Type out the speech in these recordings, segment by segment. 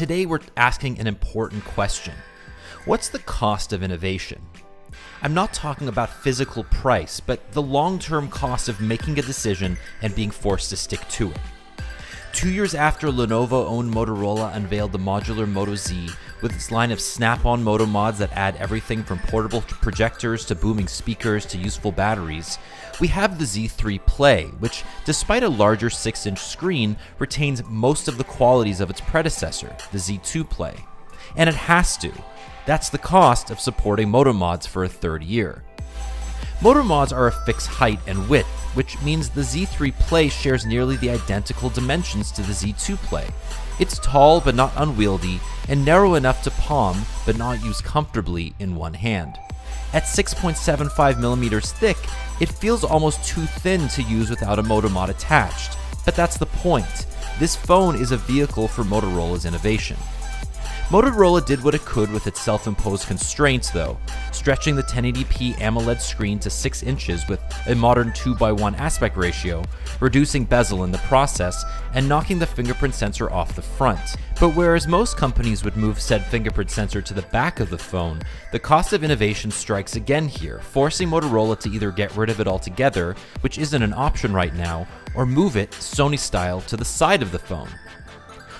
today we're asking an important question. What's the cost of innovation? I'm not talking about physical price, but the long-term cost of making a decision and being forced to stick to it. 2 years after Lenovo-owned Motorola unveiled the modular Moto Z with its line of snap-on Moto mods that add everything from portable projectors to booming speakers to useful batteries, we have the Z3 Play, which, despite a larger 6-inch screen, retains most of the qualities of its predecessor, the Z2 Play. And it has to. That's the cost of supporting Moto mods for a third year. Moto mods are a fixed height and width, which means the Z3 Play shares nearly the identical dimensions to the Z2 Play. It's tall but not unwieldy, and narrow enough to palm but not use comfortably in one hand. At 6.75mm thick, it feels almost too thin to use without a Moto mod attached. But that's the point. This phone is a vehicle for Motorola's innovation. Motorola did what it could with its self-imposed constraints though, stretching the 1080p AMOLED screen to 6 inches with a modern 2:1 aspect ratio, reducing bezel in the process, and knocking the fingerprint sensor off the front. But whereas most companies would move said fingerprint sensor to the back of the phone, the cost of innovation strikes again here, forcing Motorola to either get rid of it altogether, which isn't an option right now, or move it, Sony style, to the side of the phone.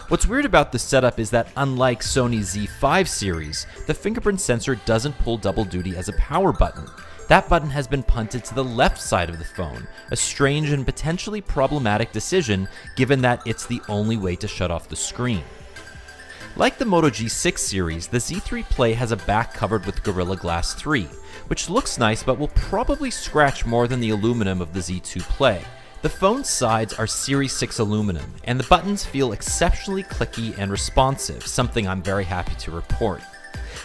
What's weird about this setup is that unlike Sony's Z5 series, the fingerprint sensor doesn't pull double duty as a power button. That button has been punted to the left side of the phone, a strange and potentially problematic decision given that it's the only way to shut off the screen. Like the Moto G6 series, the Z3 Play has a back covered with Gorilla Glass 3, which looks nice but will probably scratch more than the aluminum of the Z2 Play. The phone's sides are Series 6 aluminum, and the buttons feel exceptionally clicky and responsive, something I'm very happy to report.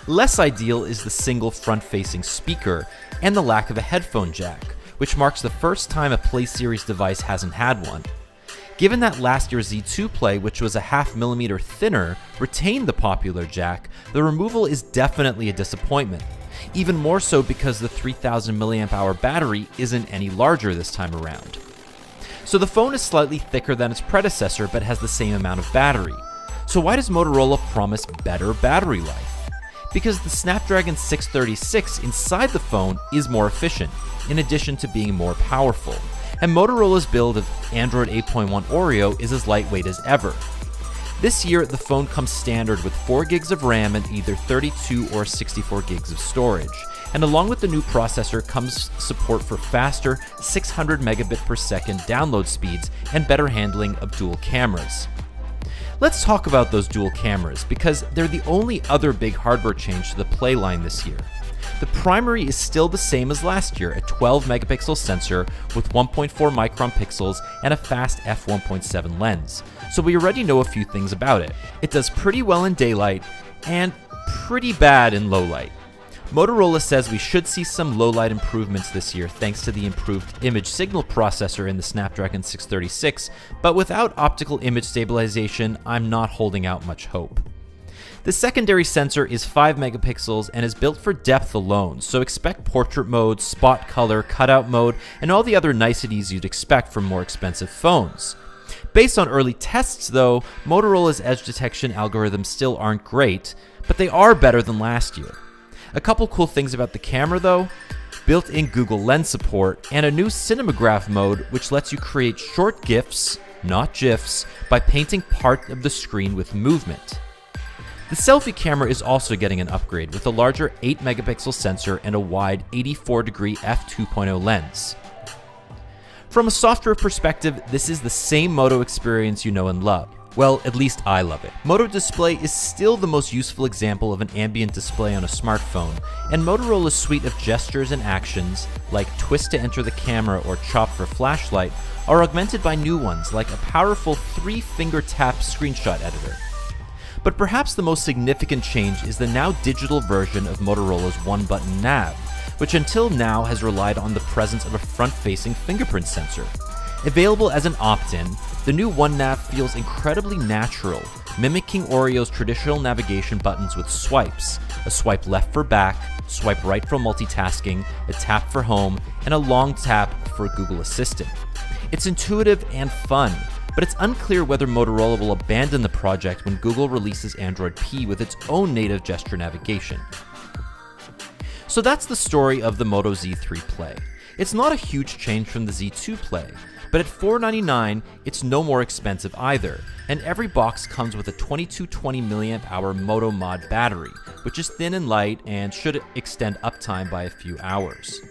Less ideal is the single front-facing speaker and the lack of a headphone jack, which marks the first time a Play Series device hasn't had one. Given that last year's Z2 Play, which was a 0.5mm thinner, retained the popular jack, the removal is definitely a disappointment. Even more so because the 3000 mAh battery isn't any larger this time around. So the phone is slightly thicker than its predecessor but has the same amount of battery. So why does Motorola promise better battery life? Because the Snapdragon 636 inside the phone is more efficient, in addition to being more powerful. And Motorola's build of Android 8.1 Oreo is as lightweight as ever. This year, the phone comes standard with 4 gigs of RAM and either 32 or 64 gigs of storage. And along with the new processor comes support for faster 600 megabit per second download speeds and better handling of dual cameras. Let's talk about those dual cameras because they're the only other big hardware change to the Play line this year. The primary is still the same as last year, a 12 megapixel sensor with 1.4 micron pixels and a fast f1.7 lens. So we already know a few things about it. It does pretty well in daylight and pretty bad in low light. Motorola says we should see some low-light improvements this year thanks to the improved image signal processor in the Snapdragon 636, but without optical image stabilization, I'm not holding out much hope. The secondary sensor is 5 megapixels and is built for depth alone, so expect portrait mode, spot color, cutout mode, and all the other niceties you'd expect from more expensive phones. Based on early tests though, Motorola's edge detection algorithms still aren't great, but they are better than last year. A couple cool things about the camera though, built-in Google Lens support, and a new Cinematograph mode which lets you create short GIFs, not GIFs, by painting part of the screen with movement. The selfie camera is also getting an upgrade with a larger 8 megapixel sensor and a wide 84-degree f2.0 lens. From a software perspective, this is the same Moto experience you know and love. Well, at least I love it. Moto Display is still the most useful example of an ambient display on a smartphone, and Motorola's suite of gestures and actions, like twist to enter the camera or chop for flashlight, are augmented by new ones like a powerful 3-finger tap screenshot editor. But perhaps the most significant change is the now digital version of Motorola's one-button nav, which until now has relied on the presence of a front-facing fingerprint sensor. Available as an opt-in, the new One Nav feels incredibly natural, mimicking Oreo's traditional navigation buttons with swipes, a swipe left for back, swipe right for multitasking, a tap for home, and a long tap for Google Assistant. It's intuitive and fun, but it's unclear whether Motorola will abandon the project when Google releases Android P with its own native gesture navigation. So that's the story of the Moto Z3 Play. It's not a huge change from the Z2 Play, but at $499, it's no more expensive either, and every box comes with a 2220 mAh Moto Mod battery, which is thin and light and should extend uptime by a few hours.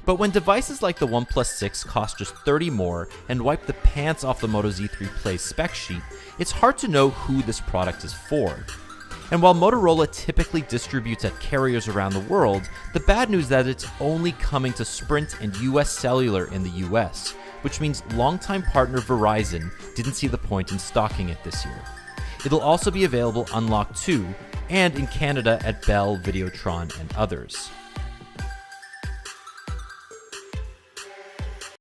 But when devices like the OnePlus 6 cost just $30 more and wipe the pants off the Moto Z3 Play's spec sheet, it's hard to know who this product is for. And while Motorola typically distributes at carriers around the world, the bad news is that it's only coming to Sprint and US Cellular in the US, which means longtime partner Verizon didn't see the point in stocking it this year. It'll also be available unlocked too, and in Canada at Bell, Videotron, and others.